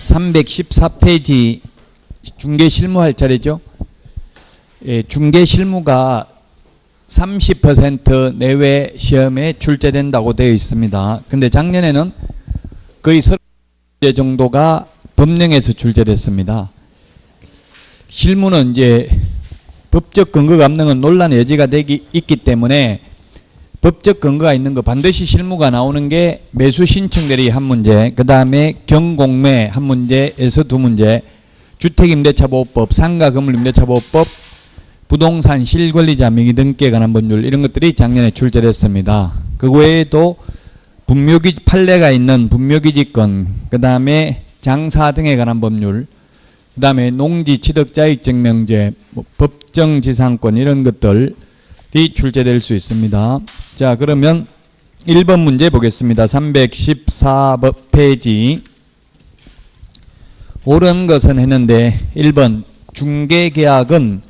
314페이지 중개 실무할 차례죠. 예, 중개 실무가 30% 내외 시험에 출제된다고 되어 있습니다. 근데 작년에는 거의 30% 정도가 법령에서 출제됐습니다. 실무는 이제 법적 근거 감능은 논란의 여지가 있기 때문에 법적 근거가 있는 거 반드시 실무가 나오는 게 매수 신청 대리 한 문제, 그 다음에 경공매 한 문제에서 두 문제, 주택임대차보호법, 상가건물임대차보호법, 부동산 실권리자 명의 등기에 관한 법률 이런 것들이 작년에 출제됐습니다. 그 외에도 분묘기 판례가 있는 분묘기지권, 그 다음에 장사 등에 관한 법률, 그 다음에 농지 취득자익증명제, 법정지상권 이런 것들이 출제될 수 있습니다. 자, 그러면 1번 문제 보겠습니다. 314페이지. 옳은 것은 했는데 1번 중개계약은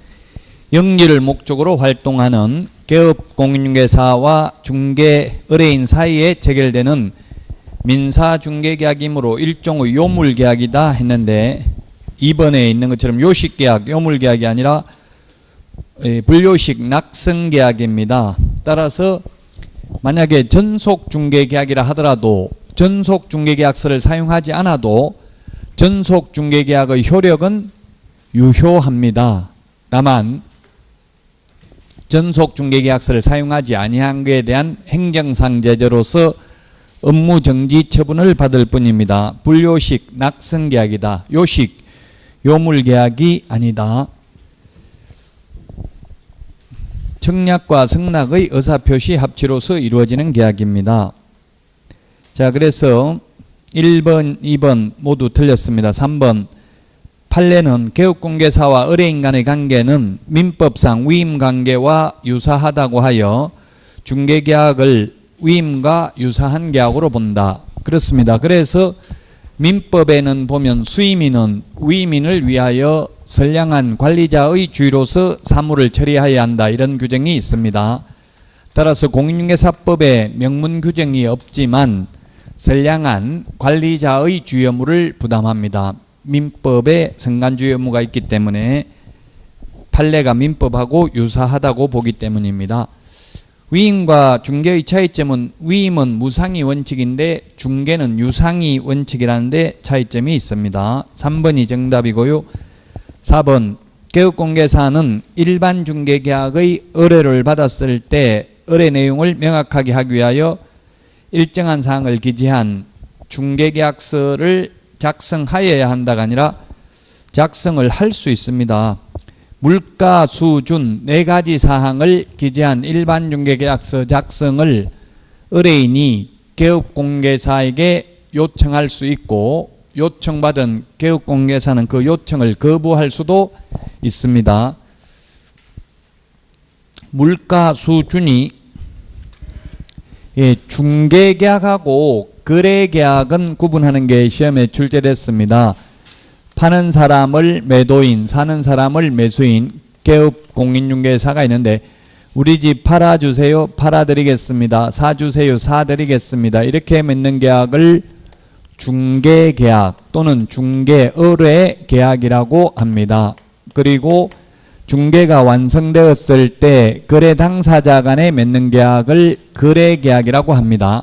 영리를 목적으로 활동하는 개업공인중개사와 중개 의뢰인 사이에 체결되는 민사중개계약이므로 일종의 요물계약이다 했는데 2번에 있는 것처럼 요식계약, 요물계약이 아니라 불요식 낙성계약입니다. 따라서 만약에 전속중개계약이라 하더라도 전속중개계약서를 사용하지 않아도 전속중개계약의 효력은 유효합니다. 다만 전속중개계약서를 사용하지 아니한 것에 대한 행정상 제재로서 업무정지 처분을 받을 뿐입니다. 불요식 낙성계약이다. 요식 요물계약이 아니다. 청약과 승낙의 의사표시 합치로서 이루어지는 계약입니다. 자, 그래서 1번, 2번 모두 틀렸습니다. 3번 판례는 개업공개사와 의뢰인 간의 관계는 민법상 위임관계와 유사하다고 하여 중개계약을 위임과 유사한 계약으로 본다. 그렇습니다. 그래서 민법에는 보면 수임인은 위임인을 위하여 선량한 관리자의 주의로서 사무를 처리해야 한다 이런 규정이 있습니다. 따라서 공인중개사법에 명문 규정이 없지만 선량한 관리자의 주의 의무를 부담합니다. 민법에 선관주의 의무가 있기 때문에 판례가 민법하고 유사하다고 보기 때문입니다. 위임과 중개의 차이점은 위임은 무상이 원칙인데 중개는 유상이 원칙이라는데 차이점이 있습니다. 3번이 정답이고요. 4번 개업공개사는 일반 중개계약의 의뢰를 받았을 때 의뢰 내용을 명확하게 하기 위하여 일정한 사항을 기재한 중개계약서를 작성하여야 한다가 아니라 작성을 할 수 있습니다. 물가, 수준 4가지 사항을 기재한 일반 중개계약서 작성을 의뢰인이 개업공개사에게 요청할 수 있고 요청받은 개업공개사는 그 요청을 거부할 수도 있습니다. 물가 수준이 중개계약하고 거래계약은 구분하는 게 시험에 출제됐습니다. 파는 사람을 매도인, 사는 사람을 매수인, 개업공인중개사가 있는데 우리 집 팔아주세요, 팔아드리겠습니다. 사주세요, 사드리겠습니다. 이렇게 맺는 계약을 중개계약 또는 중개의뢰계약이라고 합니다. 그리고 중개가 완성되었을 때 거래 당사자 간에 맺는 계약을 거래계약이라고 합니다.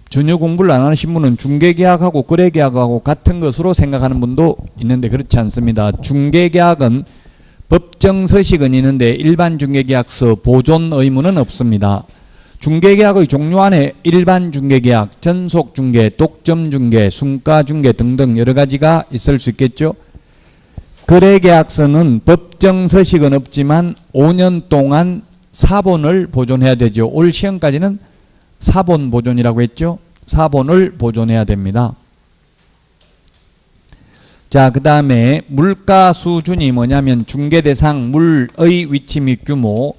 전혀 공부를 안 하신 분은 중개계약하고 거래계약하고 같은 것으로 생각하는 분도 있는데 그렇지 않습니다. 중개계약은 법정서식은 있는데 일반 중개계약서 보존 의무는 없습니다. 중개계약의 종류 안에 일반 중개계약, 전속중개, 독점중개, 순가중개 등등 여러 가지가 있을 수 있겠죠. 거래계약서는 법정서식은 없지만 5년 동안 사본을 보존해야 되죠. 올 시험까지는 사본 보존이라고 했죠. 사본을 보존해야 됩니다. 자, 그 다음에 물가 수준이 뭐냐면 중개대상 물의 위치 및 규모,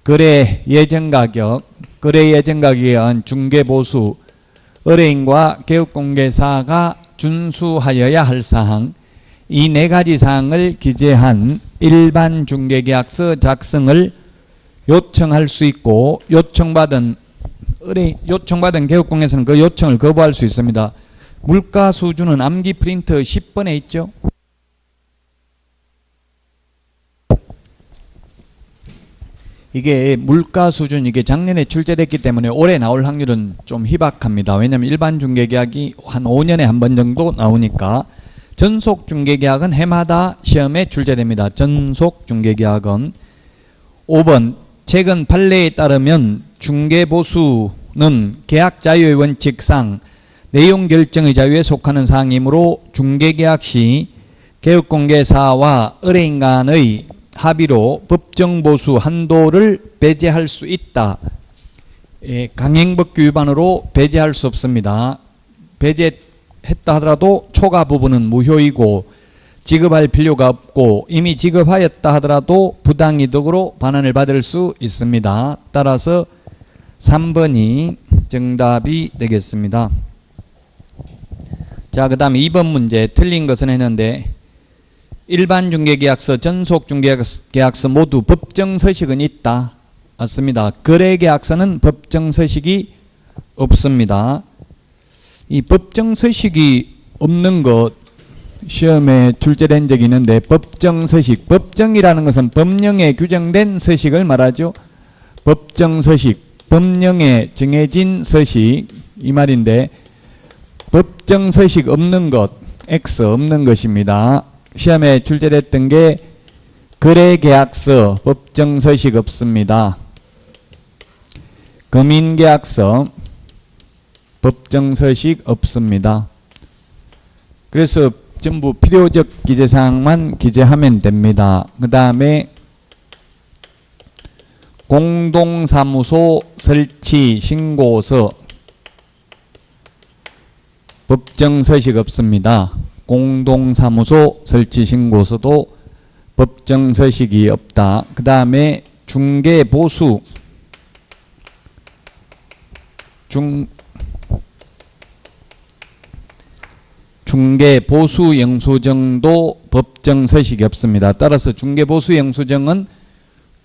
거래 예정가격, 거래 예정가격에 의한 중개보수, 의뢰인과 개업공개사가 준수하여야 할 사항, 이 4가지 사항을 기재한 일반 중개계약서 작성을 요청할 수 있고 요청받은 요청받은 개업공개에서는 그 요청을 거부할 수 있습니다. 물가 수준은 암기 프린트 10번에 있죠. 이게 물가 수준, 이게 작년에 출제됐기 때문에 올해 나올 확률은 좀 희박합니다. 왜냐하면 일반 중개계약이 한 5년에 한 번 정도 나오니까. 전속 중개계약은 해마다 시험에 출제됩니다. 전속 중개계약은 5번 최근 판례에 따르면 중개보수는 계약 자유의 원칙상 내용 결정의 자유에 속하는 사항이므로 중개계약 시 개업공개사와 의뢰인 간의 합의로 법정보수 한도를 배제할 수 있다. 강행법규 위반으로 배제할 수 없습니다. 배제했다 하더라도 초과 부분은 무효이고 지급할 필요가 없고 이미 지급하였다 하더라도 부당이득으로 반환을 받을 수 있습니다. 따라서 3번이 정답이 되겠습니다. 자, 그 다음에 2번 문제 틀린 것은 했는데 일반 중개계약서, 전속 중개계약서 모두 법정서식은 있다. 맞습니다. 거래계약서는 법정서식이 없습니다. 이 법정서식이 없는 것 시험에 출제된 적이 있는데 법정서식, 법정이라는 것은 법령에 규정된 서식을 말하죠. 법정서식, 법령에 정해진 서식 이 말인데 법정서식 없는 것, X 없는 것입니다. 시험에 출제됐던 게 거래계약서, 법정서식 없습니다. 금인계약서, 법정서식 없습니다. 그래서 전부 필요적 기재사항만 기재하면 됩니다. 그 다음에 공동사무소 설치 신고서, 법정서식 없습니다. 공동사무소 설치 신고서도 법정서식이 없다. 그 다음에 중개보수, 중개보수 영수증도 법정서식이 없습니다. 따라서 중개보수 영수증은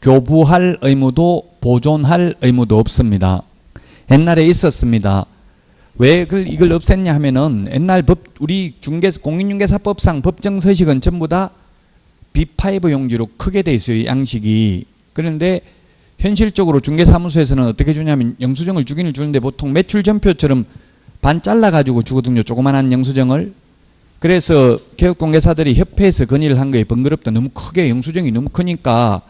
교부할 의무도 보존할 의무도 없습니다. 옛날에 있었습니다. 왜 이걸 없앴냐 하면은 옛날 우리 공인중개사법상 법정서식은 전부 다 B5 용지로 크게 돼 있어요. 양식이. 그런데 현실적으로 중개사무소에서는 어떻게 주냐면 영수증을 주기는 주는데 보통 매출전표처럼 반 잘라가지고 주거든요. 조그만한 영수증을. 그래서 개업공개사들이 협회에서 건의를 한 거예요. 번거롭다. 너무 크게 영수증이 너무 크니까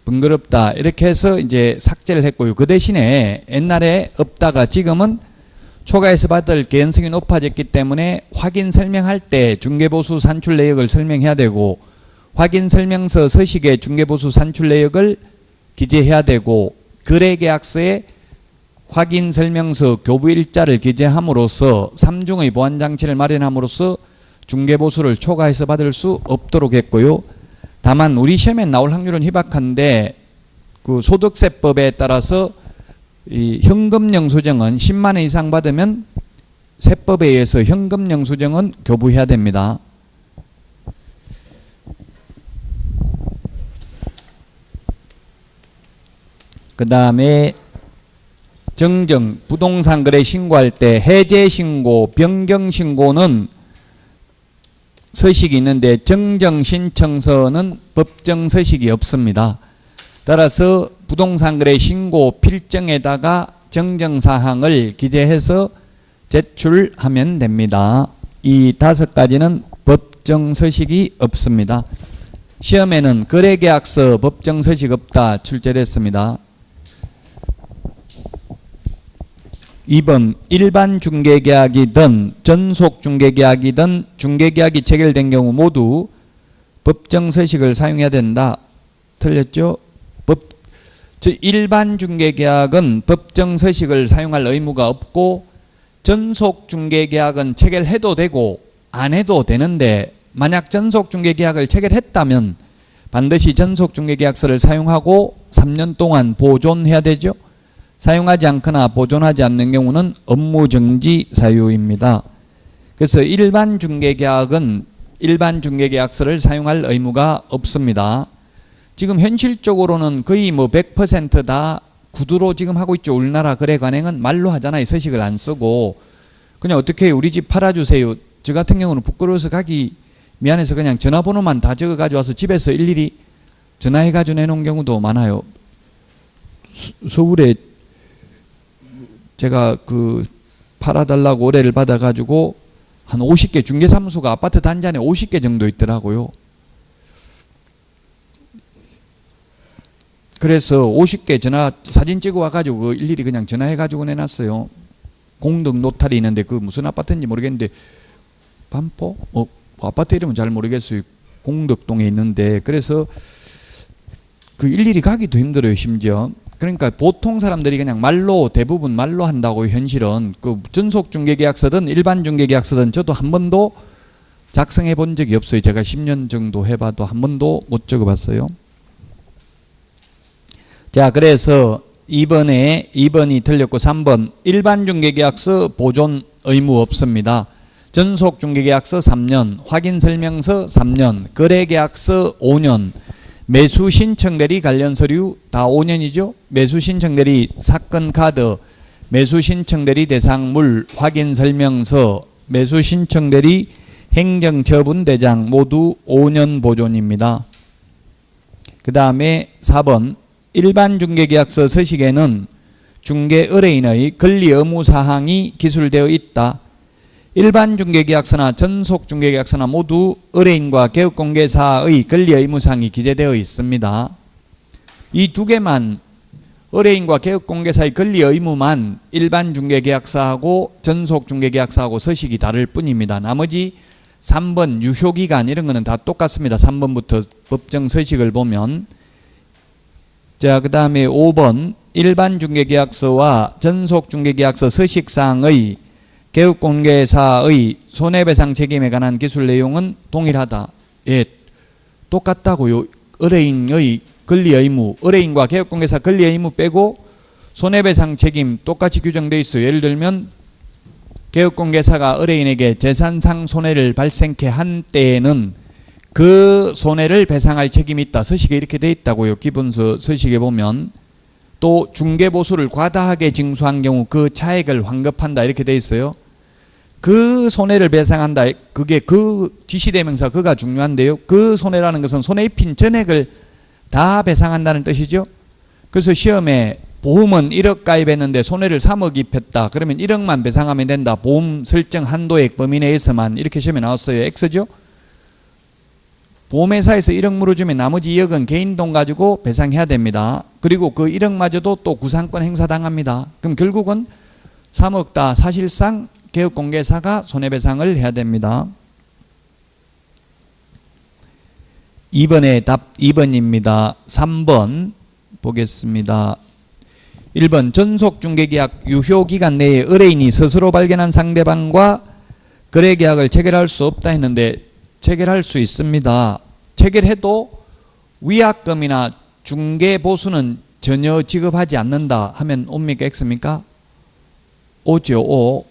번거롭다. 이렇게 해서 이제 삭제를 했고요. 그 대신에 옛날에 없다가 지금은 초과해서 받을 개연성이 높아졌기 때문에 확인 설명할 때 중개보수 산출 내역을 설명해야 되고 확인설명서 서식에 중개보수 산출 내역을 기재해야 되고 거래계약서에 확인설명서 교부일자를 기재함으로써 3중의 보안장치를 마련함으로써 중개보수를 초과해서 받을 수 없도록 했고요. 다만 우리 시험에 나올 확률은 희박한데 그 소득세법에 따라서 이 현금 영수증은 10만 원 이상 받으면 세법에 의해서 현금 영수증은 교부해야 됩니다. 그 다음에 정정, 부동산 거래 신고할 때 해제 신고, 변경 신고는 서식이 있는데 정정 신청서는 법정 서식이 없습니다. 따라서 부동산 거래 신고 필정에다가 정정 사항을 기재해서 제출하면 됩니다. 이 5가지는 법정 서식이 없습니다. 시험에는 거래계약서 법정 서식 없다 출제됐습니다. 2번 일반 중개계약이든 전속 중개계약이든 중개계약이 체결된 경우 모두 법정 서식을 사용해야 된다. 틀렸죠? 일반 중개계약은 법정 서식을 사용할 의무가 없고 전속 중개계약은 체결해도 되고 안 해도 되는데 만약 전속 중개계약을 체결했다면 반드시 전속 중개계약서를 사용하고 3년 동안 보존해야 되죠. 사용하지 않거나 보존하지 않는 경우는 업무정지 사유입니다. 그래서 일반 중개계약은 일반 중개계약서를 사용할 의무가 없습니다. 지금 현실적으로는 거의 100% 다 구두로 지금 하고 있죠. 우리나라 거래 관행은 말로 하잖아요. 서식을 안 쓰고. 그냥 어떻게 해요? 우리 집 팔아주세요. 저 같은 경우는 부끄러워서 가기 미안해서 그냥 전화번호만 다 적어가지고 와서 집에서 일일이 전화해가지고 내놓은 경우도 많아요. 서울에 제가 그 팔아달라고 의뢰를 받아가지고 한 50개 중개사무소가 아파트 단지 안에 50개 정도 있더라고요. 그래서 50개 전화 사진 찍어 와가지고 그 일일이 그냥 전화해가지고 내놨어요. 공덕 노탈이 있는데 그 무슨 아파트인지 모르겠는데 반포? 아파트 이름은 잘 모르겠어요. 공덕동에 있는데 그래서 그 일일이 가기도 힘들어요. 심지어. 그러니까 보통 사람들이 그냥 말로 대부분 말로 한다고 현실은 그 전속중개계약서든 일반 중개계약서든 저도 한 번도 작성해 본 적이 없어요. 제가 10년 정도 해봐도 한 번도 못 적어봤어요. 자, 그래서 2번이 틀렸고 3번 일반 중개계약서 보존 의무 없습니다. 전속중개계약서 3년, 확인설명서 3년, 거래계약서 5년, 매수신청대리 관련 서류 다 5년이죠. 매수신청대리 사건카드, 매수신청대리 대상물, 확인설명서, 매수신청대리 행정처분대장 모두 5년 보존입니다. 그 다음에 4번 일반 중개계약서 서식에는 중개 의뢰인의 권리 의무 사항이 기술되어 있다. 일반 중개계약서나 전속 중개계약서나 모두 의뢰인과 개업공개사의 권리 의무사항이 기재되어 있습니다. 이 두 개만 의뢰인과 개업공개사의 권리 의무만 일반 중개계약서하고 전속 중개계약서하고 서식이 다를 뿐입니다. 나머지 3번 유효기간 이런 거는 다 똑같습니다. 3번부터 법정 서식을 보면. 자, 그 다음에 5번 일반 중개계약서와 전속 중개계약서 서식사항의 개업공개사의 손해배상 책임에 관한 기술 내용은 동일하다. 예, 똑같다고요. 의뢰인의 권리 의무, 의뢰인과 개업공개사 권리 의무 빼고 손해배상 책임 똑같이 규정되어 있어요. 예를 들면 개업공개사가 의뢰인에게 재산상 손해를 발생케 한 때에는 그 손해를 배상할 책임이 있다. 서식에 이렇게 되어 있다고요. 기본서 서식에 보면. 또 중개보수를 과다하게 징수한 경우 그 차액을 환급한다 이렇게 돼 있어요. 그 손해를 배상한다. 그게 그 지시대명사 그가 중요한데요. 그 손해라는 것은 손해 입힌 전액을 다 배상한다는 뜻이죠. 그래서 시험에 보험은 1억 가입했는데 손해를 3억 입혔다. 그러면 1억만 배상하면 된다. 보험 설정 한도액 범위 내에서만 이렇게 시험에 나왔어요. X죠. 보험회사에서 1억 물어주면 나머지 2억은 개인 돈 가지고 배상해야 됩니다. 그리고 그 1억마저도 또 구상권 행사당합니다. 그럼 결국은 3억 다 사실상 개업공개사가 손해배상을 해야 됩니다. 2번의 답 2번입니다. 3번 보겠습니다. 1번 전속중개계약 유효기간 내에 의뢰인이 스스로 발견한 상대방과 거래계약을 체결할 수 없다 했는데 체결할 수 있습니다. 체결해도 위약금이나 중개보수는 전혀 지급하지 않는다 하면 옵니까? X입니까? 오죠. O.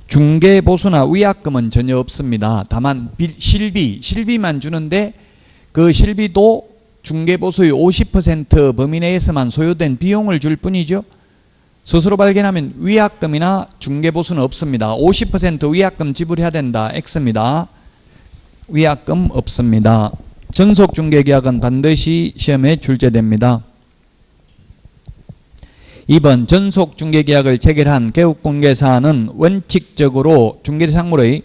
중개보수나 위약금은 전혀 없습니다. 다만 실비만 주는데 그 실비도 중개보수의 50% 범위 내에서만 소요된 비용을 줄 뿐이죠. 스스로 발견하면 위약금이나 중개보수는 없습니다. 50% 위약금 지불해야 된다. X입니다. 위약금 없습니다. 전속중개계약은 반드시 시험에 출제됩니다. 2번 전속중개계약을 체결한 개업공개사는 원칙적으로 중개상물의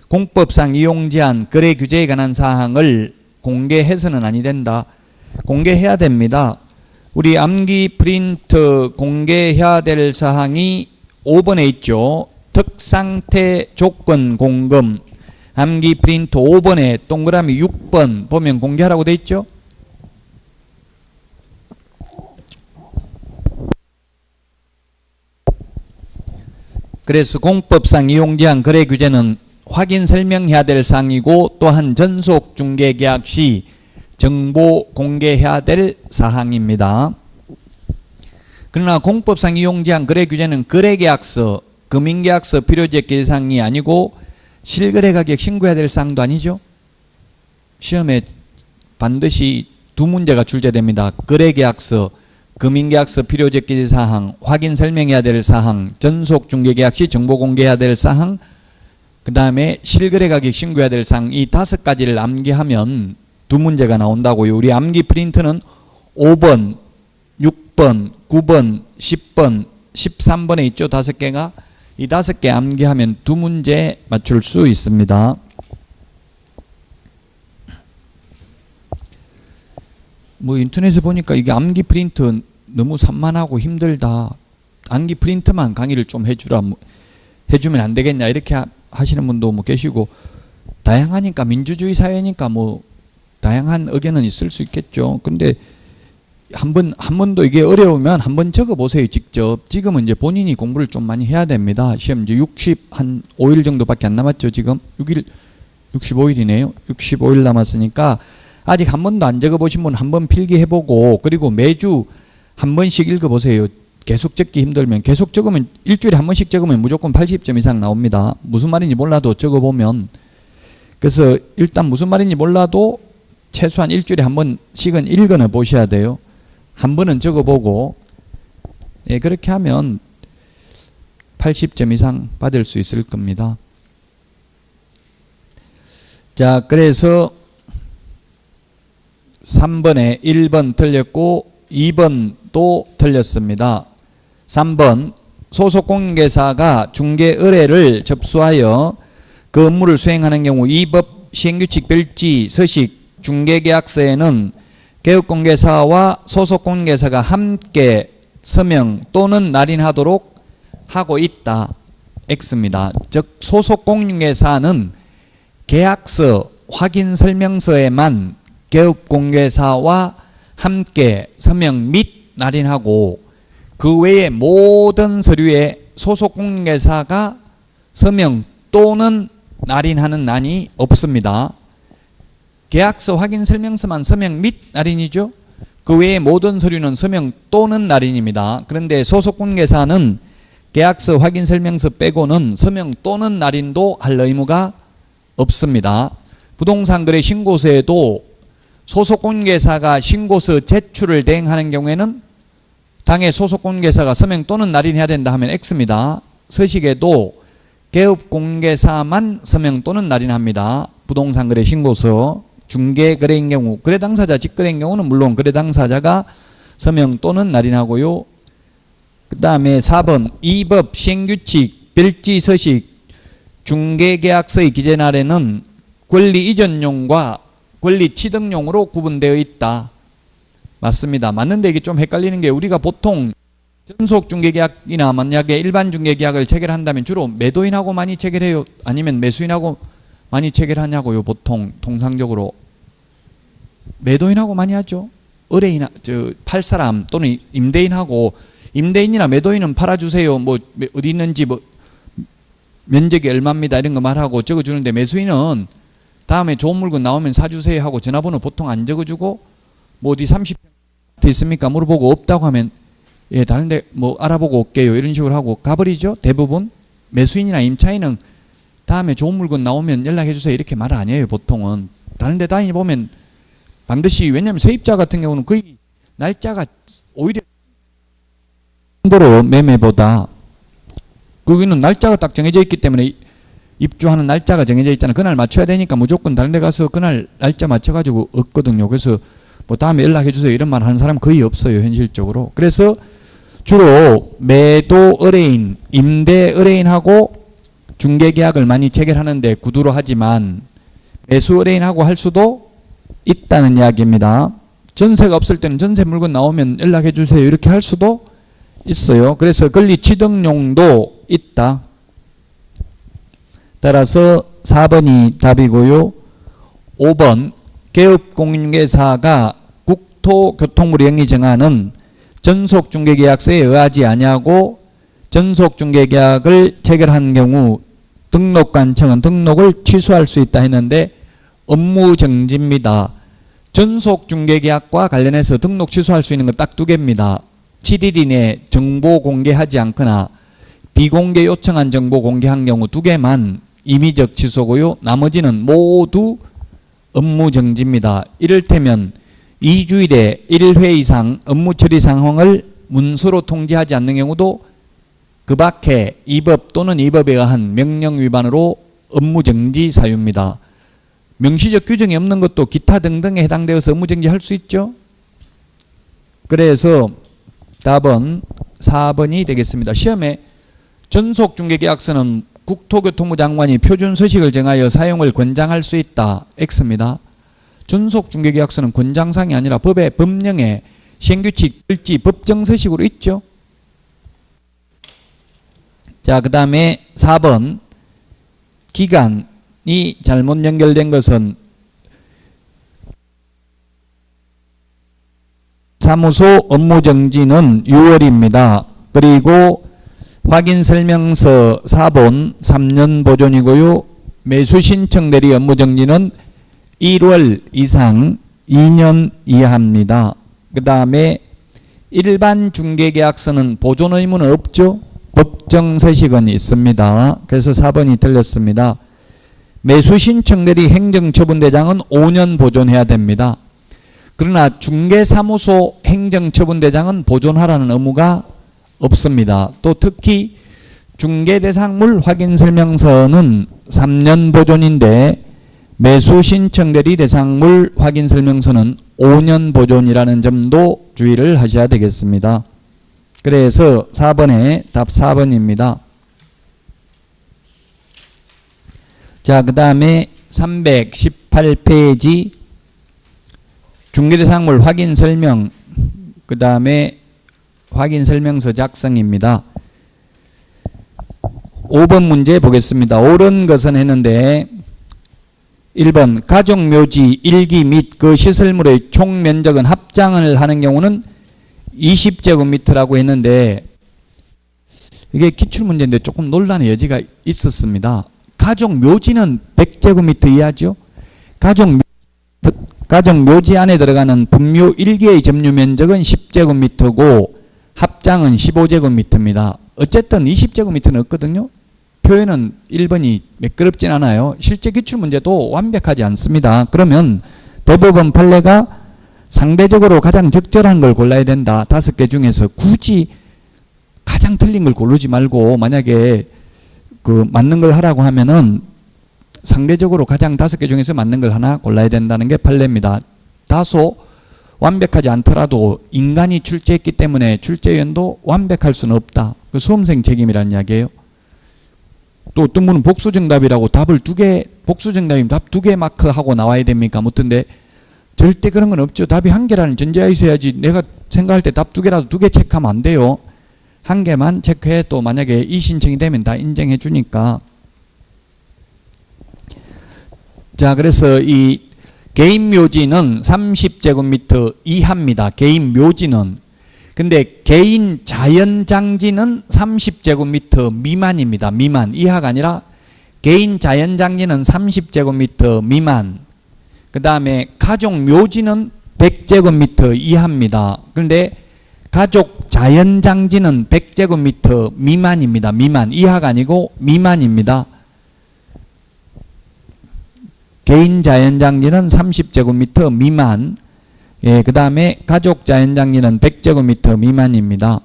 공법상 이용제한 거래 규제에 관한 사항을 공개해서는 아니 된다. 공개해야 됩니다. 우리 암기 프린트 공개해야 될 사항이 5번에 있죠. 특상태 조건 공금. 암기 프린트 5번에 동그라미 6번 보면 공개하라고 돼 있죠. 그래서 공법상 이용제한 거래 규제는 확인 설명해야 될 사항이고 또한 전속 중개계약 시 정보 공개해야 될 사항입니다. 그러나 공법상 이용제한 거래 규제는 거래계약서, 금융계약서 필요지역 계상이 아니고 실거래가격 신고해야 될 사항도 아니죠. 시험에 반드시 두 문제가 출제됩니다. 거래계약서, 금융계약서 필요적기 사항, 확인 설명해야 될 사항, 전속 중개계약 시 정보 공개해야 될 사항, 그 다음에 실거래 가격 신고해야 될 사항, 이 5가지를 암기하면 2문제가 나온다고요. 우리 암기 프린트는 5번, 6번, 9번, 10번, 13번에 있죠. 5개가. 이 5개 암기하면 2문제 맞출 수 있습니다. 뭐 인터넷에 보니까 이게 암기 프린트 너무 산만하고 힘들다. 암기 프린트만 강의를 좀 해주라. 해주면 안 되겠냐. 이렇게 하시는 분도 뭐 계시고, 다양하니까 민주주의 사회니까 뭐 다양한 의견은 있을 수 있겠죠. 근데 한 번도 이게 어려우면 한번 적어보세요. 직접. 지금은 이제 본인이 공부를 좀 많이 해야 됩니다. 시험 이제 65일 정도밖에 안 남았죠. 지금 65일이네요. 65일 남았으니까 아직 한 번도 안 적어보신 분 한 번 필기해보고, 그리고 매주 한 번씩 읽어보세요. 계속 적기 힘들면. 계속 적으면, 일주일에 한 번씩 적으면 무조건 80점 이상 나옵니다. 무슨 말인지 몰라도 적어보면. 그래서 일단 무슨 말인지 몰라도 최소한 일주일에 한 번씩은 읽어는 보셔야 돼요. 한 번은 적어보고, 예, 그렇게 하면 80점 이상 받을 수 있을 겁니다. 자, 그래서 3번에 1번 틀렸고 2번도 틀렸습니다. 3번, 소속공인계사가 중개 의뢰를 접수하여 그 업무를 수행하는 경우 이 법 시행규칙 별지 서식 중개계약서에는 개업공개사와 소속공인계사가 함께 서명 또는 날인하도록 하고 있다. X입니다. 즉 소속공인계사는 계약서 확인 설명서에만 개업공개사와 함께 서명 및 날인하고, 그 외의 모든 서류에 소속공인계사가 서명 또는 날인하는 난이 없습니다. 계약서 확인 설명서만 서명 및 날인이죠. 그 외의 모든 서류는 서명 또는 날인입니다. 그런데 소속공인계사는 계약서 확인 설명서 빼고는 서명 또는 날인도 할 의무가 없습니다. 부동산 거래 신고서에도 소속공인계사가 신고서 제출을 대행하는 경우에는 당해 소속공인계사가 서명 또는 날인해야 된다 하면 X입니다. 서식에도 개업공개사만 서명 또는 날인합니다. 부동산 거래 신고서, 중개거래인 경우, 거래 당사자 직거래인 경우는 물론 거래 당사자가 서명 또는 날인하고요. 그 다음에 4번, 이 법 시행규칙 별지 서식 중개계약서의 기재날에는 권리 이전용과 권리 취득용으로 구분되어 있다. 맞습니다. 맞는데 이게 좀 헷갈리는 게, 우리가 보통 전속 중개계약이나 만약에 일반 중개계약을 체결한다면 주로 매도인하고 많이 체결해요? 아니면 매수인하고 많이 체결하냐고요? 보통 통상적으로 매도인하고 많이 하죠. 의뢰인, 팔 사람 또는 임대인하고, 임대인이나 매도인은 팔아주세요. 뭐 어디 있는지 뭐 면적이 얼마입니다 이런 거 말하고 적어주는데, 매수인은 다음에 좋은 물건 나오면 사주세요 하고 전화번호 보통 안 적어주고, 뭐 어디 30평 있습니까 물어보고 없다고 하면 예 다른데 뭐 알아보고 올게요 이런 식으로 하고 가버리죠. 대부분 매수인이나 임차인은 다음에 좋은 물건 나오면 연락해 주세요 이렇게 말을 안 해요. 보통은 다른데 다니보면 반드시, 왜냐하면 세입자 같은 경우는 거의 날짜가 오히려 정보로 매매보다 거기는 날짜가 딱 정해져 있기 때문에 입주하는 날짜가 정해져 있잖아요. 그날 맞춰야 되니까 무조건 다른 데 가서 그날 날짜 맞춰가지고 얻거든요. 그래서 뭐 다음에 연락해 주세요 이런 말 하는 사람 거의 없어요. 현실적으로. 그래서 주로 매도 의뢰인, 임대 의뢰인하고 중개계약을 많이 체결하는데 구두로 하지만 매수 의뢰인하고 할 수도 있다는 이야기입니다. 전세가 없을 때는 전세 물건 나오면 연락해 주세요 이렇게 할 수도 있어요. 그래서 권리 취득용도 있다. 따라서 4번이 답이고요. 5번, 개업공인계사가 국토교통부령이 정하는 전속중개계약서에 의하지 아니하고 전속중개계약을 체결한 경우 등록관청은 등록을 취소할 수 있다 했는데 업무정지입니다. 전속중개계약과 관련해서 등록 취소할 수 있는 건 딱 2개입니다. 7일 이내 정보 공개하지 않거나 비공개 요청한 정보 공개한 경우 2개만 임의적 취소고요. 나머지는 모두 업무정지입니다. 이를테면 2주일에 1회 이상 업무 처리 상황을 문서로 통지하지 않는 경우도 그 밖에 이 법 또는 이 법에 의한 명령 위반으로 업무정지 사유입니다. 명시적 규정이 없는 것도 기타 등등에 해당되어서 업무정지 할 수 있죠. 그래서 답은 4번이 되겠습니다. 시험에 전속중개계약서는 국토교통부 장관이 표준서식을 정하여 사용을 권장할 수 있다. X입니다. 전속중개계약서는 권장사항이 아니라 법의 법령에 시행규칙, 글지, 법정서식으로 있죠. 자, 그 다음에 4번 기간이 잘못 연결된 것은 사무소 업무정지는 6월입니다. 그리고 확인설명서 4본 3년 보존이고요. 매수신청 대리 업무정지는 1월 이상 2년 이하입니다. 그 다음에 일반 중개계약서는 보존 의무는 없죠. 법정서식은 있습니다. 그래서 4번이 틀렸습니다. 매수신청 대리 행정처분대장은 5년 보존해야 됩니다. 그러나 중개사무소 행정처분대장은 보존하라는 의무가 없습니다. 또 특히 중개대상물 확인설명서는 3년 보존인데 매수신청 대리 대상물 확인설명서는 5년 보존이라는 점도 주의를 하셔야 되겠습니다. 그래서 4번에 답 4번입니다. 자, 그 다음에 318페이지 중개대상물 확인설명, 그 다음에 확인설명서 작성입니다. 5번 문제 보겠습니다. 옳은 것은 했는데 1번 가족묘지 1기 및 그 시설물의 총면적은 합장을 하는 경우는 20제곱미터라고 했는데 이게 기출문제인데 조금 논란의 여지가 있었습니다. 가족묘지는 100제곱미터 이하죠. 가족묘지 안에 들어가는 분묘 1기의 점유면적은 10제곱미터고 합장은 15제곱미터입니다. 어쨌든 20제곱미터는 없거든요. 표현은 1번이 매끄럽진 않아요. 실제 기출문제도 완벽하지 않습니다. 그러면 대법원 판례가 상대적으로 가장 적절한 걸 골라야 된다. 5개 중에서 굳이 가장 틀린 걸 고르지 말고 만약에 그 맞는 걸 하라고 하면은 상대적으로 가장 5개 중에서 맞는 걸 하나 골라야 된다는 게 판례입니다. 다소 완벽하지 않더라도 인간이 출제했기 때문에 출제위원도 완벽할 수는 없다. 그 수험생 책임이라는 이야기예요. 또 어떤 분은 복수정답이라고 답을 2개, 복수정답이면 답 2개 마크하고 나와야 됩니까? 묻던데 절대 그런 건 없죠. 답이 1개라는 전제하에 있어야지. 내가 생각할 때 답 2개라도 2개 체크하면 안 돼요. 1개만 체크해 또 만약에 이 신청이 되면 다 인정해 주니까. 자, 그래서 이 개인 묘지는 30제곱미터 이하입니다. 개인 묘지는. 근데 개인 자연장지는 30제곱미터 미만입니다. 미만. 이하가 아니라 개인 자연장지는 30제곱미터 미만. 그 다음에 가족 묘지는 100제곱미터 이하입니다. 그런데 가족 자연장지는 100제곱미터 미만입니다. 미만. 이하가 아니고 미만입니다. 개인 자연장지는 30제곱미터 미만. 예, 그 다음에 가족 자연장지는 100제곱미터 미만입니다.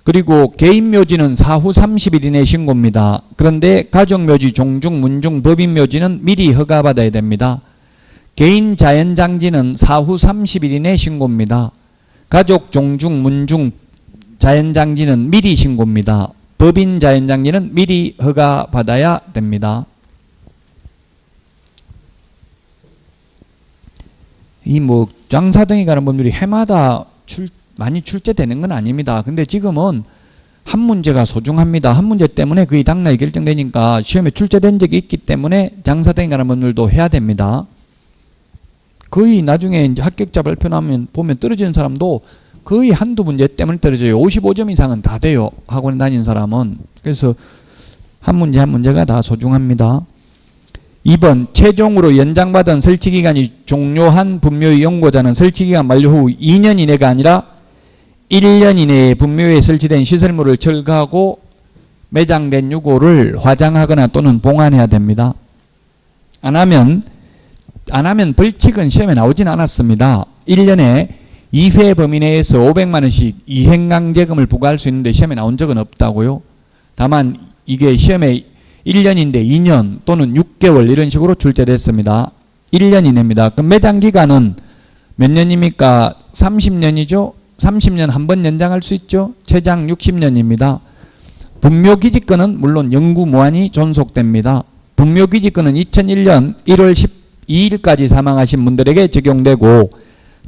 그리고 개인 묘지는 사후 30일 이내 신고입니다. 그런데 가족 묘지, 종중, 문중, 법인 묘지는 미리 허가받아야 됩니다. 개인 자연장지는 사후 30일 이내 신고입니다. 가족, 종중, 문중, 자연장지는 미리 신고입니다. 법인 자연장지는 미리 허가받아야 됩니다. 이 뭐 장사 등에 관한 법률이 해마다 많이 출제되는 건 아닙니다. 근데 지금은 한 문제가 소중합니다. 한 문제 때문에 거의 당락이 결정되니까 시험에 출제된 적이 있기 때문에 장사 등에 관한 법률도 해야 됩니다. 거의 나중에 이제 합격자 발표 나면 보면 떨어지는 사람도 거의 한두 문제 때문에 떨어져요. 55점 이상은 다 돼요. 학원에 다닌 사람은. 그래서 한 문제 한 문제가 다 소중합니다. 2번 최종으로 연장받은 설치기간이 종료한 분묘의 연고자는 설치기간 만료 후 2년 이내가 아니라 1년 이내에 분묘에 설치된 시설물을 철거하고 매장된 유고를 화장하거나 또는 봉안해야 됩니다. 안 하면 벌칙은 시험에 나오진 않았습니다. 1년에 2회 범위 내에서 500만 원씩 이행강제금을 부과할 수 있는데 시험에 나온 적은 없다고요. 다만 이게 시험에 1년인데 2년 또는 6개월 이런 식으로 출제됐습니다. 1년 이내입니다. 그럼 매장 기간은 몇 년입니까? 30년이죠. 30년 한 번 연장할 수 있죠. 최장 60년입니다. 분묘기지권은 물론 영구 무한히 존속됩니다. 분묘기지권은 2001년 1월 12일까지 사망하신 분들에게 적용되고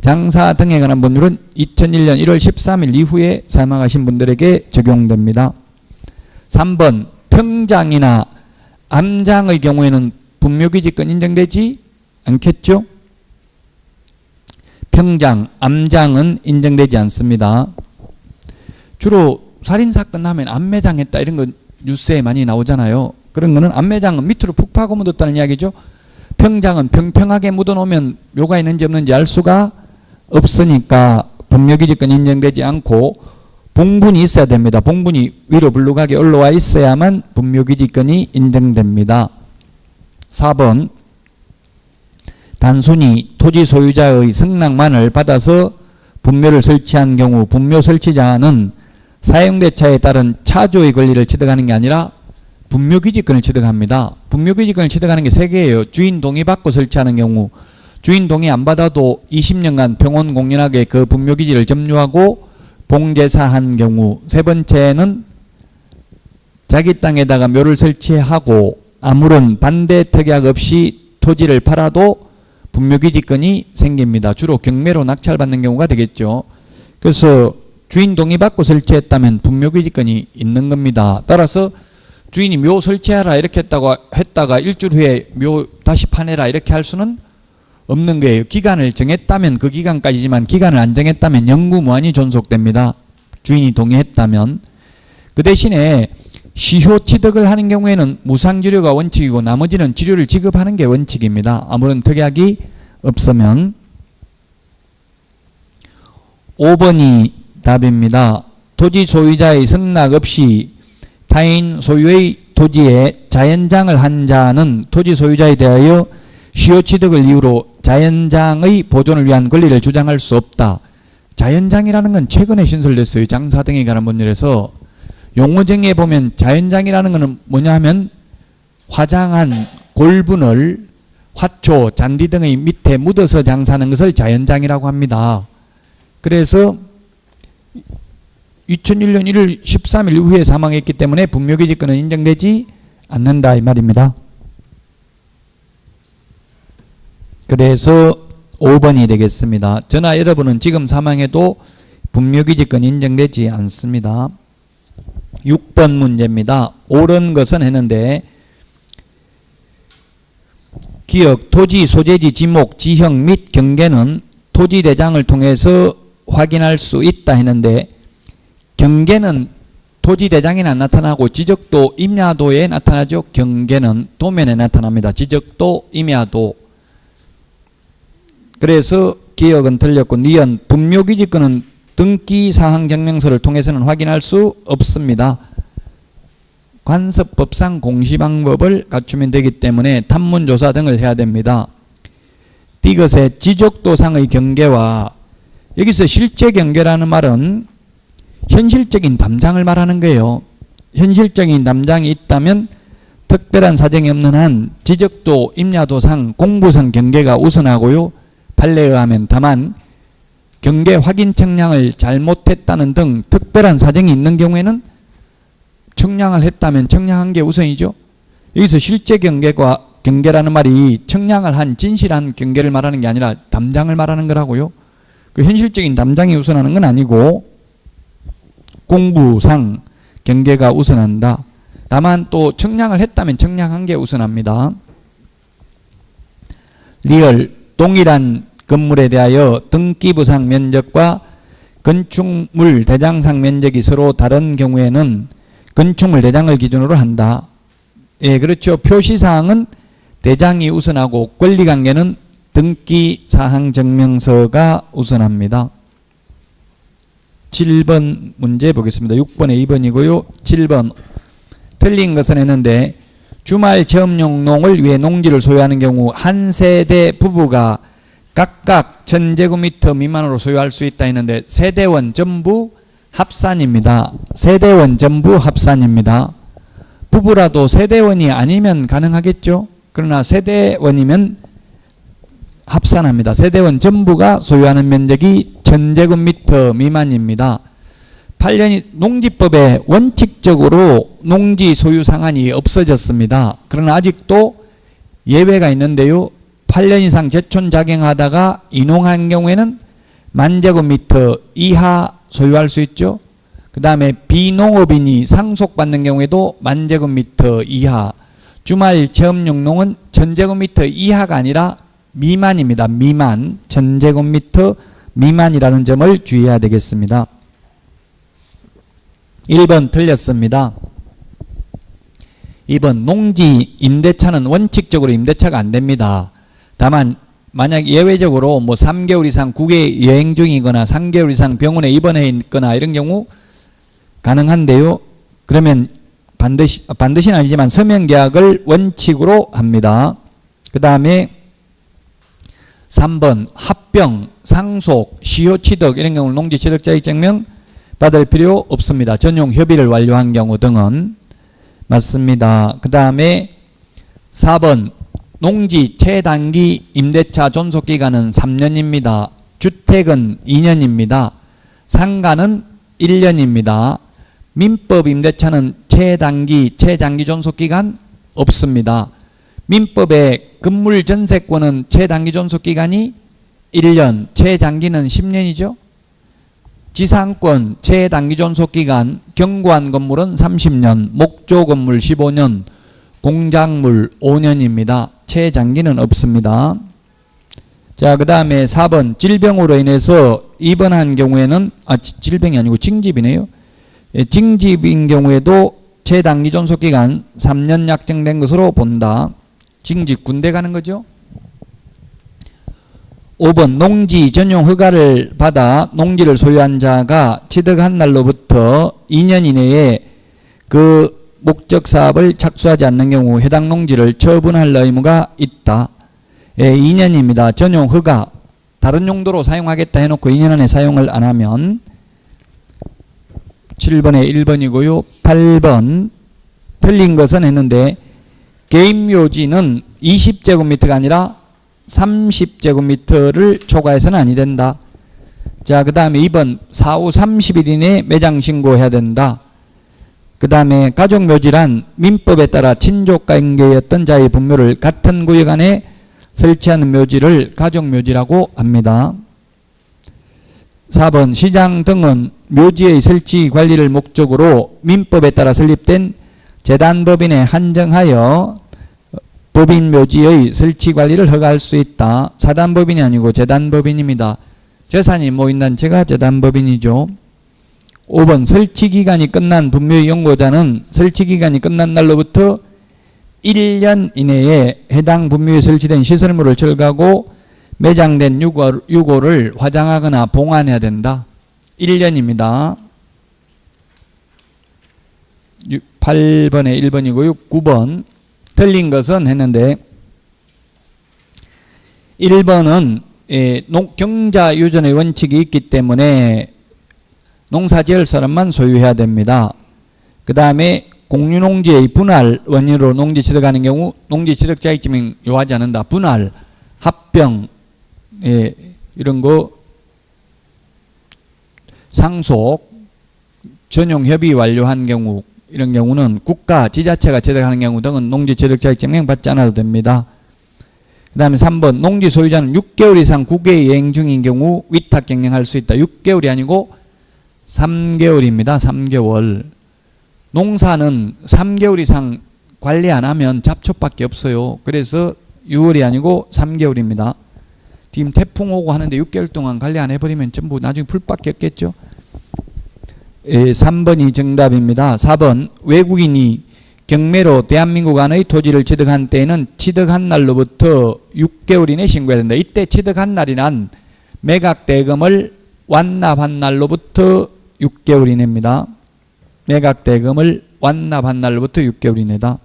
장사 등에 관한 법률은 2001년 1월 13일 이후에 사망하신 분들에게 적용됩니다. 3번 평장이나 암장의 경우에는 분묘기지권 인정되지 않겠죠? 평장, 암장은 인정되지 않습니다. 주로 살인사건 하면 암매장했다 이런 거 뉴스에 많이 나오잖아요. 그런 거는 암매장은 밑으로 푹 파고 묻었다는 이야기죠. 평장은 평평하게 묻어놓으면 묘가 있는지 없는지 알 수가 없으니까 분묘기지권 인정되지 않고 봉분이 있어야 됩니다. 봉분이 위로 불룩하게 올라와 있어야만 분묘기지권이 인정됩니다. 4번 단순히 토지 소유자의 승낙만을 받아서 분묘를 설치한 경우 분묘 설치자는 사용대차에 따른 차주의 권리를 취득하는 게 아니라 분묘기지권을 취득합니다. 분묘기지권을 취득하는 게 3개예요. 주인 동의 받고 설치하는 경우, 주인 동의 안 받아도 20년간 평온공연하게 그 분묘기지를 점유하고 봉제사한 경우, 세 번째는 자기 땅에다가 묘를 설치하고 아무런 반대 특약 없이 토지를 팔아도 분묘기지권이 생깁니다. 주로 경매로 낙찰받는 경우가 되겠죠. 그래서 주인 동의받고 설치했다면 분묘기지권이 있는 겁니다. 따라서 주인이 묘 설치하라 이렇게 했다가 일주일 후에 묘 다시 파내라 이렇게 할 수는 없는 거예요. 기간을 정했다면 그 기간까지지만 기간을 안 정했다면 영구무한히 존속됩니다. 주인이 동의했다면. 그 대신에 시효 취득을 하는 경우에는 무상지료가 원칙이고 나머지는 지료를 지급하는 게 원칙입니다. 아무런 특약이 없으면. 5번이 답입니다. 토지 소유자의 승낙 없이 타인 소유의 토지에 자연장을 한 자는 토지 소유자에 대하여 시효 취득을 이유로 자연장의 보존을 위한 권리를 주장할 수 없다. 자연장이라는 건 최근에 신설됐어요. 장사 등에 관한 법률에서. 용어정의에 보면 자연장이라는 것은 뭐냐 하면 화장한 골분을 화초, 잔디 등의 밑에 묻어서 장사하는 것을 자연장이라고 합니다. 그래서 2001년 1월 13일 이후에 사망했기 때문에 분묘기지권은 인정되지 않는다 이 말입니다. 그래서 5번이 되겠습니다. 저나 여러분은 지금 사망해도 분묘기지권 인정되지 않습니다. 6번 문제입니다. 옳은 것은 했는데 기역, 토지, 소재지, 지목, 지형 및 경계는 토지대장을 통해서 확인할 수 있다 했는데 경계는 토지대장에는 안 나타나고 지적도, 임야도에 나타나죠. 경계는 도면에 나타납니다. 지적도, 임야도. 그래서 기역은 틀렸고 니은 분묘기지권은 등기사항증명서를 통해서는 확인할 수 없습니다. 관습법상 공시방법을 갖추면 되기 때문에 탐문조사 등을 해야 됩니다. 디귿의 지적도상의 경계와 여기서 실제 경계라는 말은 현실적인 담장을 말하는 거예요. 현실적인 담장이 있다면 특별한 사정이 없는 한 지적도, 임야도상, 공부상 경계가 우선하고요. 판례에 의하면 다만 경계 확인 청량을 잘못했다는 등 특별한 사정이 있는 경우에는 청량을 했다면 청량한 게 우선이죠. 여기서 실제 경계라는 말이 청량을 한 진실한 경계를 말하는 게 아니라 담장을 말하는 거라고요. 그 현실적인 담장이 우선하는 건 아니고 공부상 경계가 우선한다. 다만 또 청량을 했다면 청량한 게 우선합니다. 리얼 동일한 건물에 대하여 등기부상 면적과 건축물 대장상 면적이 서로 다른 경우에는 건축물 대장을 기준으로 한다. 예, 그렇죠. 표시사항은 대장이 우선하고 권리관계는 등기사항 증명서가 우선합니다. 7번 문제 보겠습니다. 6번에 2번이고요. 7번 틀린 것은 했는데 주말 체험용 농을 위해 농지를 소유하는 경우 한 세대 부부가 각각 1000제곱미터 미만으로 소유할 수 있다 했는데 세대원 전부 합산입니다. 세대원 전부 합산입니다. 부부라도 세대원이 아니면 가능하겠죠. 그러나 세대원이면 합산합니다. 세대원 전부가 소유하는 면적이 1000제곱미터 미만입니다. 8년이 농지법에 원칙적으로 농지 소유 상한이 없어졌습니다. 그러나 아직도 예외가 있는데요. 8년 이상 제촌 작용하다가 인용한 경우에는 10,000제곱미터 이하 소유할 수 있죠. 그 다음에 비농업인이 상속받는 경우에도 10,000제곱미터 이하, 주말 체험용 농은 1000제곱미터 이하가 아니라 미만입니다. 미만, 1000제곱미터 미만이라는 점을 주의해야 되겠습니다. 1번 틀렸습니다. 2번 농지 임대차는 원칙적으로 임대차가 안 됩니다. 다만 만약 예외적으로 뭐 3개월 이상 국외 여행 중이거나 3개월 이상 병원에 입원해 있거나 이런 경우 가능한데요. 그러면 반드시는 아니지만 서명계약을 원칙으로 합니다. 그 다음에 3번 합병, 상속, 시효취득 이런 경우 농지취득자익증명 받을 필요 없습니다. 전용 협의를 완료한 경우 등은 맞습니다. 그 다음에 4번 농지 최단기 임대차 존속기간은 3년입니다. 주택은 2년입니다. 상가는 1년입니다. 민법 임대차는 최단기, 최장기 존속기간 없습니다. 민법의 건물 전세권은 최단기 존속기간이 1년, 최장기는 10년이죠. 지상권 최단기 존속기간 경고한 건물은 30년, 목조 건물 15년, 공작물 5년입니다. 최장기는 없습니다. 자, 그 다음에 4번 질병으로 인해서 입원한 경우에는 질병이 아니고 징집이네요. 징집인 경우에도 최단기 존속기간 3년 약정된 것으로 본다. 징집 군대 가는 거죠. 5번 농지 전용 허가를 받아 농지를 소유한 자가 취득한 날로부터 2년 이내에 그 목적 사업을 착수하지 않는 경우 해당 농지를 처분할 의무가 있다. 2년입니다. 전용 허가 다른 용도로 사용하겠다 해놓고 2년 안에 사용을 안 하면 7번에 1번이고요. 8번 틀린 것은 했는데 개인묘지는 20제곱미터가 아니라 30제곱미터를 초과해서는 아니 된다. 자, 그 다음에 2번 4후 30일 이내에 매장 신고해야 된다. 그 다음에 가족묘지란 민법에 따라 친족관계였던 자의 분묘를 같은 구역 안에 설치하는 묘지를 가족묘지라고 합니다. 4번 시장 등은 묘지의 설치 관리를 목적으로 민법에 따라 설립된 재단법인에 한정하여 법인 묘지의 설치 관리를 허가할 수 있다. 사단법인이 아니고 재단법인입니다. 재산이 모인 단체가 재단법인이죠. 5번 설치기간이 끝난 분묘의 연고자는 설치기간이 끝난 날로부터 1년 이내에 해당 분묘에 설치된 시설물을 철거하고 매장된 유고를 화장하거나 봉안해야 된다. 1년입니다. 8번에 1번이고요. 9번 틀린 것은 했는데 1번은 경자유전의 원칙이 있기 때문에 농사지을 사람만 소유해야 됩니다. 그 다음에 공유농지의 분할 원인으로 농지 취득하는 경우 농지 취득자익증명 요하지 않는다. 분할, 합병 이런 거 상속, 전용 협의 완료한 경우 이런 경우는 국가, 지자체가 취득하는 경우 등은 농지 취득자익증명 받지 않아도 됩니다. 그 다음에 3번 농지 소유자는 6개월 이상 국외 여행 중인 경우 위탁 경영할 수 있다. 6개월이 아니고 3개월입니다. 3개월. 농사는 3개월 이상 관리 안 하면 잡초밖에 없어요. 그래서 6월이 아니고 3개월입니다. 지금 태풍 오고 하는데 6개월 동안 관리 안 해버리면 전부 나중에 풀밖에 없겠죠. 3번이 정답입니다. 4번 외국인이 경매로 대한민국 안의 토지를 취득한 때에는 취득한 날로부터 6개월 이내 신고해야 된다. 이때 취득한 날이란 매각대금을 완납한 날로부터 6개월 이내입니다. 매각대금을 완납한 날로부터 6개월 이내다.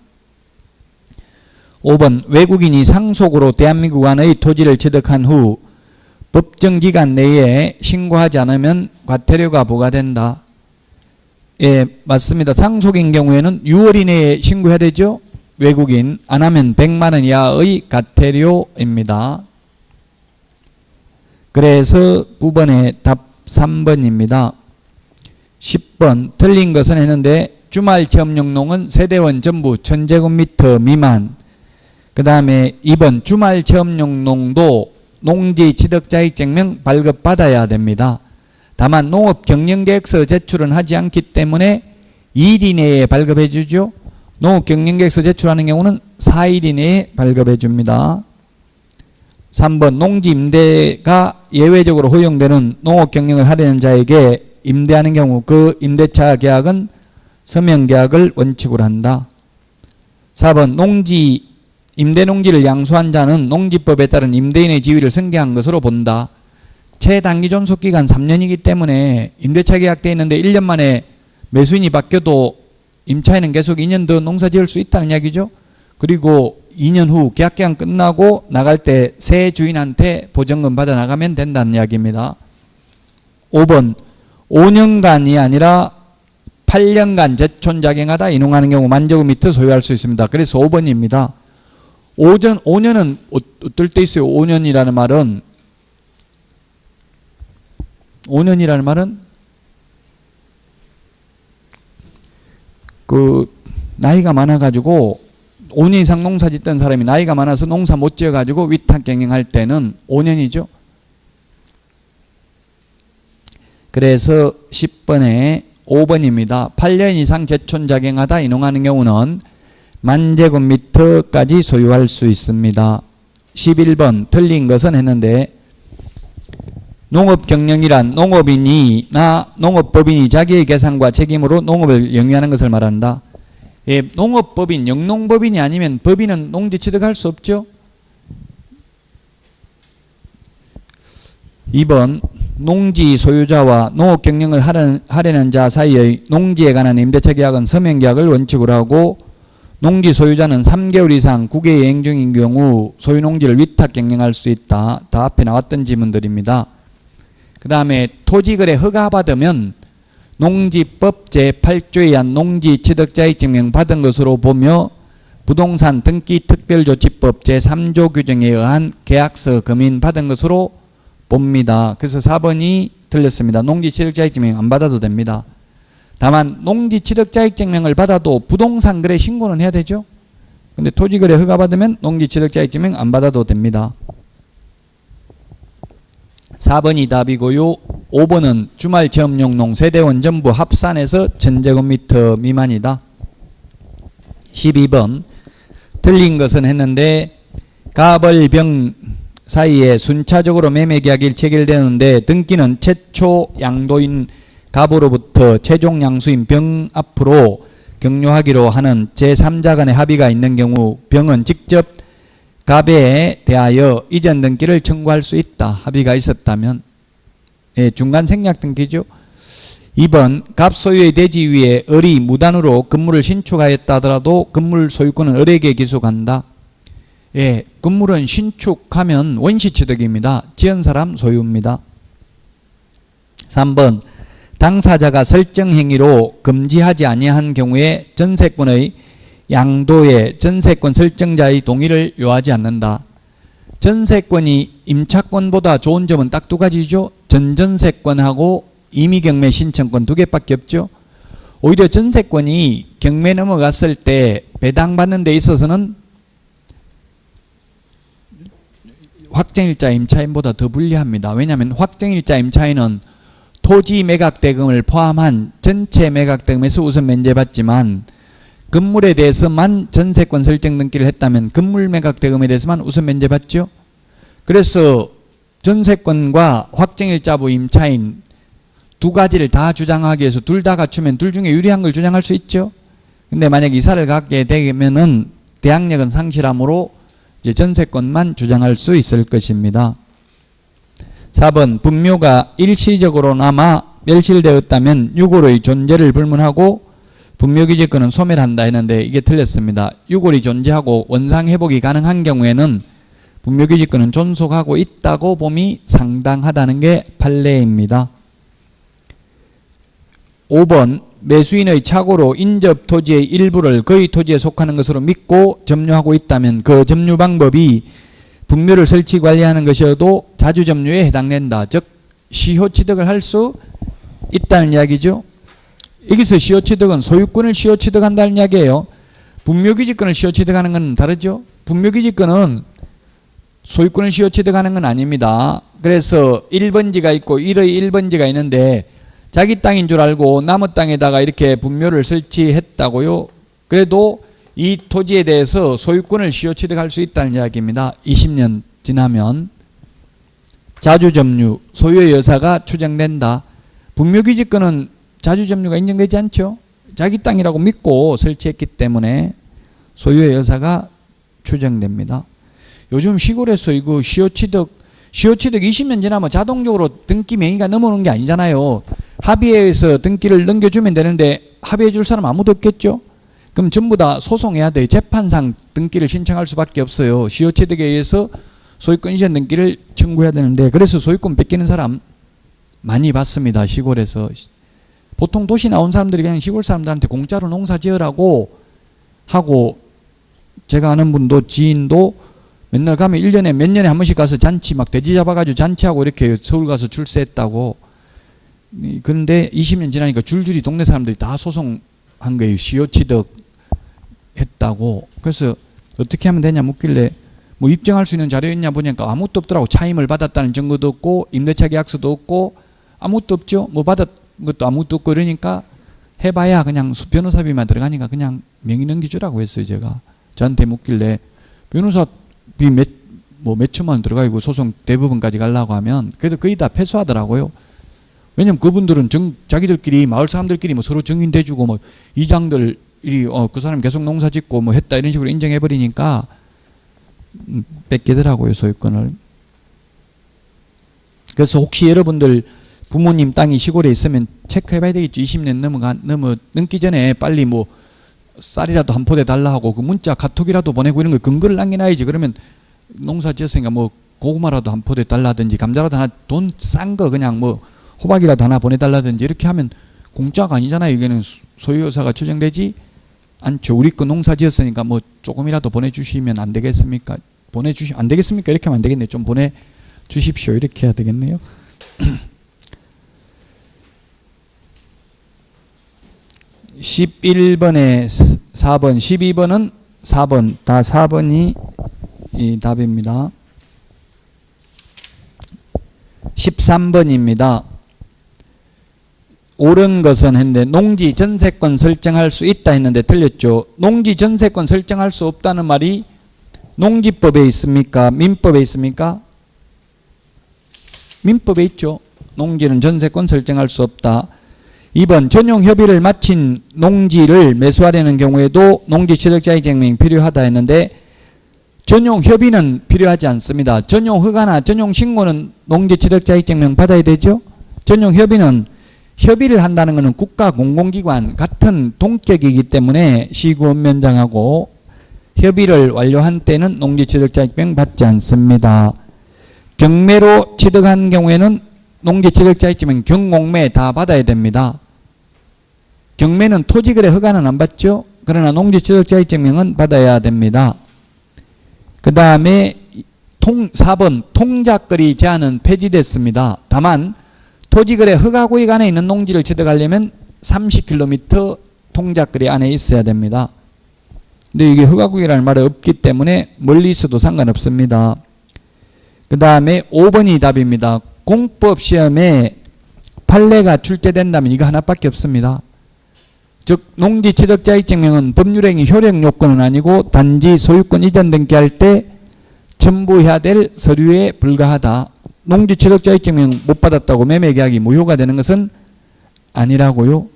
5번 외국인이 상속으로 대한민국 안의 토지를 취득한 후 법정 기간 내에 신고하지 않으면 과태료가 부과된다. 예, 맞습니다. 상속인 경우에는 6월 이내에 신고해야 되죠. 외국인 안 하면 100만 원 이하의 과태료입니다. 그래서 9번의 답 3번입니다. 10번 틀린 것은 했는데 주말 체험용농은 세대원 전부 1000제곱미터 미만. 그 다음에 2번 주말 체험용농도 농지 취득자격증명 발급받아야 됩니다. 다만 농업경영계획서 제출은 하지 않기 때문에 2일 이내에 발급해 주죠. 농업경영계획서 제출하는 경우는 4일 이내에 발급해 줍니다. 3번 농지 임대가 예외적으로 허용되는 농업경영을 하려는 자에게 임대하는 경우 그 임대차 계약은 서명계약을 원칙으로 한다. 4번 임대농지를 양수한 자는 농지법에 따른 임대인의 지위를 승계한 것으로 본다. 최단기 존속기간 3년이기 때문에 임대차 계약되어 있는데 1년 만에 매수인이 바뀌어도 임차인은 계속 2년 더 농사 지을 수 있다는 이야기죠. 그리고 2년 후 계약기간 끝나고 나갈 때 새 주인한테 보전금 받아 나가면 된다는 이야기입니다. 5번 5년간이 아니라 8년간 제촌작용하다 인용하는 경우 만제곱미터 소유할 수 있습니다. 그래서 5번입니다. 5년은 어떨 때 있어요? 5년이라는 말은 그 나이가 많아가지고 5년 이상 농사 짓던 사람이 나이가 많아서 농사 못 지어가지고 위탁 경영할 때는 5년이죠. 그래서 10번에 5번입니다. 8년 이상 제촌작용하다 인용하는 경우는 만제곱미터까지 소유할 수 있습니다. 11번 틀린 것은 했는데 농업경영이란 농업인이나 농업법인이 자기의 계산과 책임으로 농업을 영위하는 것을 말한다. 예, 농업법인, 영농법인이 아니면 법인은 농지 취득할 수 없죠. 2번 농지 소유자와 농업경영을 하려는 자 사이의 농지에 관한 임대차 계약은 서명계약을 원칙으로 하고 농지 소유자는 3개월 이상 국외 여행 중인 경우 소유농지를 위탁 경영할 수 있다. 다 앞에 나왔던 지문들입니다. 그 다음에 토지거래 허가받으면 농지법 제8조에 의한 농지 취득자격증명 받은 것으로 보며 부동산 등기특별조치법 제3조 규정에 의한 계약서 검인 받은 것으로 봅니다. 그래서 4번이 틀렸습니다. 농지 취득자격증명 안 받아도 됩니다. 다만 농지 취득자격증명을 받아도 부동산 거래 신고는 해야 되죠. 근데 토지거래 허가받으면 농지 취득자격증명 안 받아도 됩니다. 4번이 답이고요. 5번은 주말 체험용농 세대원 전부 합산해서 1000제곱미터 미만이다. 12번 틀린 것은 했는데 갑을병 사이에 순차적으로 매매계약이 체결되는데 등기는 최초 양도인 갑으로부터 최종 양수인 병 앞으로 격려하기로 하는 제3자 간의 합의가 있는 경우 병은 직접 갑에 대하여 이전 등기를 청구할 수 있다. 합의가 있었다면. 예, 중간 생략 등기죠. 2번 갑 소유의 대지 위에 을이 무단으로 건물을 신축하였다 하더라도 건물 소유권은 을에게 기속한다. 예, 건물은 신축하면 원시취득입니다. 지은 사람 소유입니다. 3번 당사자가 설정행위로 금지하지 아니한 경우에 전세권의 양도에 전세권 설정자의 동의를 요하지 않는다. 전세권이 임차권보다 좋은 점은 딱 두 가지죠. 전전세권하고 임의경매 신청권 두 개밖에 없죠. 오히려 전세권이 경매 넘어갔을 때 배당받는 데 있어서는 확정일자 임차인보다 더 불리합니다. 왜냐하면 확정일자 임차인은 토지 매각대금을 포함한 전체 매각대금에서 우선 면제받지만 건물에 대해서만 전세권 설정 등기를 했다면 건물 매각대금에 대해서만 우선 면제받죠. 그래서 전세권과 확정일자부 임차인 두 가지를 다 주장하기 위해서 둘 다 갖추면 둘 중에 유리한 걸 주장할 수 있죠. 근데 만약 이사를 갖게 되면은 대항력은 상실하므로 이제 전세권만 주장할 수 있을 것입니다. 4번 분묘가 일시적으로나마 멸실되었다면 유골의 존재를 불문하고 분묘기지권은 소멸한다 했는데 이게 틀렸습니다. 유골이 존재하고 원상회복이 가능한 경우에는 분묘기지권은 존속하고 있다고 봄이 상당하다는 게 판례입니다. 5번 매수인의 착오로 인접 토지의 일부를 거의 토지에 속하는 것으로 믿고 점유하고 있다면 그 점유 방법이 분묘를 설치 관리하는 것이어도 자주 점유에 해당된다. 즉 시효 취득을 할 수 있다는 이야기죠. 여기서 시효 취득은 소유권을 시효 취득한다는 이야기예요. 분묘기지권을 시효 취득하는 건 다르죠. 분묘기지권은 소유권을 시효 취득하는 건 아닙니다. 그래서 1번지가 있고 1의 1번지가 있는데 자기 땅인 줄 알고 남의 땅에다가 이렇게 분묘를 설치했다고요. 그래도 이 토지에 대해서 소유권을 시효 취득할 수 있다는 이야기입니다. 20년 지나면 자주점유, 소유의 여사가 추정된다. 분묘기지권은 자주점유가 인정되지 않죠. 자기 땅이라고 믿고 설치했기 때문에 소유의 여사가 추정됩니다. 요즘 시골에서 이거 시효취득 20년 지나면 자동적으로 등기 명의가 넘어오는 게 아니잖아요. 합의해서 등기를 넘겨주면 되는데 합의해 줄 사람 아무도 없겠죠. 그럼 전부 다 소송해야 돼요. 재판상 등기를 신청할 수밖에 없어요. 시효취득에 의해서 소유권 이전 등기를 청구해야 되는데, 그래서 소유권 뺏기는 사람 많이 봤습니다. 시골에서. 보통 도시 나온 사람들이 그냥 시골 사람들한테 공짜로 농사 지으라고 하고, 제가 아는 분도 지인도 맨날 가면 1년에 몇 년에 한 번씩 가서 잔치 막 돼지 잡아가지고 잔치하고 이렇게 서울 가서 출세했다고. 그런데 20년 지나니까 줄줄이 동네 사람들이 다 소송한 거예요. 시효취득 했다고. 그래서 어떻게 하면 되냐 묻길래 뭐 입증할 수 있는 자료 있냐 보니까 아무것도 없더라고. 차임을 받았다는 증거도 없고 임대차 계약서도 없고 아무것도 없죠. 뭐 받은 것도 아무것도 없고. 그러니까 해봐야 그냥 변호사비만 들어가니까 그냥 명의 넘겨주라고 했어요. 제가 저한테 묻길래 변호사비 몇 천만 원 들어가고 소송 대부분까지 가려고 하면 그래도 거의 다 패소하더라고요. 왜냐면 그분들은 자기들끼리 마을 사람들끼리 뭐 서로 증인대주고 뭐 이장들이 그 사람 계속 농사 짓고 뭐 했다 이런 식으로 인정해 버리니까 뺏기더라고요, 소유권을. 그래서 혹시 여러분들 부모님 땅이 시골에 있으면 체크해 봐야 되겠죠. 20년 넘기 전에 빨리 뭐 쌀이라도 한 포대 달라 하고 그 문자 카톡이라도 보내고 이런 거 근거를 남겨놔야지. 그러면 농사 지었으니까 뭐 고구마라도 한 포대 달라든지 감자라도 하나 돈 싼 거 그냥 뭐 호박이라도 하나 보내달라든지 이렇게 하면 공짜가 아니잖아요. 이게는 소유여사가 추정되지 않죠. 우리 거 농사 지었으니까 뭐 조금이라도 보내주시면 안 되겠습니까? 보내주시면 안 되겠습니까? 이렇게 하면 안 되겠네요. 좀 보내주십시오. 이렇게 해야 되겠네요. 11번에 4번, 12번은 4번, 다 4번이 이 답입니다. 13번입니다. 옳은 것은 했는데 농지 전세권 설정할 수 있다 했는데 틀렸죠. 농지 전세권 설정할 수 없다는 말이 농지법에 있습니까? 민법에 있습니까? 민법에 있죠. 농지는 전세권 설정할 수 없다. 2번 전용 협의를 마친 농지를 매수하려는 경우에도 농지 취득자의 증명이 필요하다 했는데 전용 협의는 필요하지 않습니다. 전용 허가나 전용 신고는 농지 취득자의 증명 받아야 되죠. 전용 협의는 협의를 한다는 것은 국가 공공기관 같은 동격이기 때문에 시구원면장하고 협의를 완료한 때는 농지 취득자 입증 받지 않습니다. 경매로 취득한 경우에는 농지 취득자 입증은 경공매 다 받아야 됩니다. 경매는 토지거래 허가는 안 받죠. 그러나 농지 취득자 입증명은 받아야 됩니다. 그 다음에 4번 통작거리 제한은 폐지됐습니다. 다만 토지거래 허가구역 안에 있는 농지를 취득하려면 30km 통작거리 안에 있어야 됩니다. 근데 이게 허가구역이라는 말이 없기 때문에 멀리 있어도 상관없습니다. 그 다음에 5번이 답입니다. 공법시험에 판례가 출제된다면 이거 하나밖에 없습니다. 즉 농지 취득자의 증명은 법률행위 효력 요건은 아니고 단지 소유권 이전 등기할 때 첨부해야 될 서류에 불과하다. 농지 취득자의 증명 못 받았다고 매매 계약이 무효가 되는 것은 아니라고요.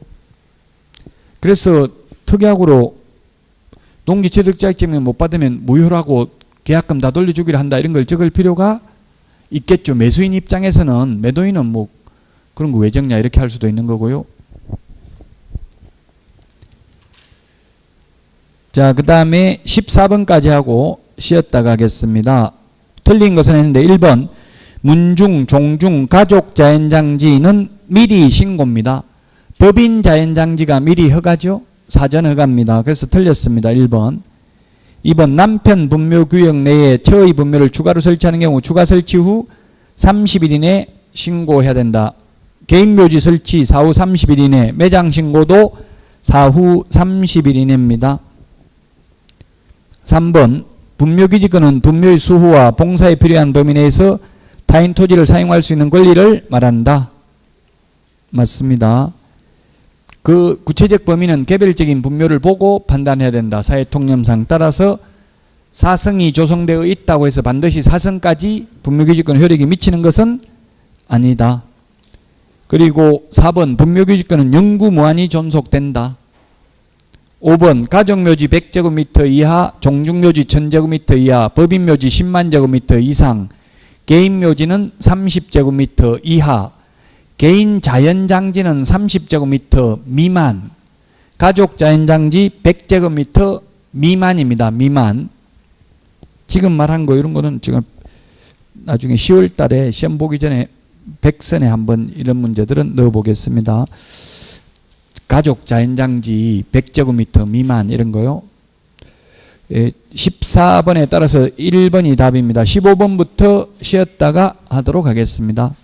그래서 특약으로 농지 취득자의 증명 못 받으면 무효라고 계약금 다 돌려주기로 한다 이런 걸 적을 필요가 있겠죠. 매수인 입장에서는 매도인은 뭐 그런 거 왜 적냐 이렇게 할 수도 있는 거고요. 자, 그 다음에 14번까지 하고 쉬었다 가겠습니다. 틀린 것은 했는데 1번 문중, 종중, 가족 자연장지는 미리 신고입니다. 법인 자연장지가 미리 허가죠. 사전 허가입니다. 그래서 틀렸습니다. 1번. 2번 남편 분묘구역 내에 처의 분묘를 추가로 설치하는 경우 추가 설치 후 30일 이내 신고해야 된다. 개인묘지 설치 사후 30일 이내, 매장 신고도 사후 30일 이내입니다. 3번 분묘기지권은 분묘의 수호와 봉사에 필요한 범위 내에서 타인 토지를 사용할 수 있는 권리를 말한다. 맞습니다. 그 구체적 범위는 개별적인 분묘를 보고 판단해야 된다. 사회통념상 따라서 사성이 조성되어 있다고 해서 반드시 사성까지 분묘기지권 효력이 미치는 것은 아니다. 그리고 4번 분묘기지권은 영구 무한히 존속된다. 5번 가족묘지 100제곱미터 이하, 종중묘지 1000제곱미터 이하, 법인묘지 10만 제곱미터 이상, 개인묘지는 30제곱미터 이하, 개인 자연장지는 30제곱미터 미만, 가족 자연장지 100제곱미터 미만입니다. 미만. 지금 말한 거 이런 거는 지금 나중에 10월 달에 시험 보기 전에 백선에 한번 이런 문제들은 넣어보겠습니다. 가족 자연장지 100제곱미터 미만 이런 거요. 14번에 따라서 1번이 답입니다. 15번부터 쉬었다가 하도록 하겠습니다.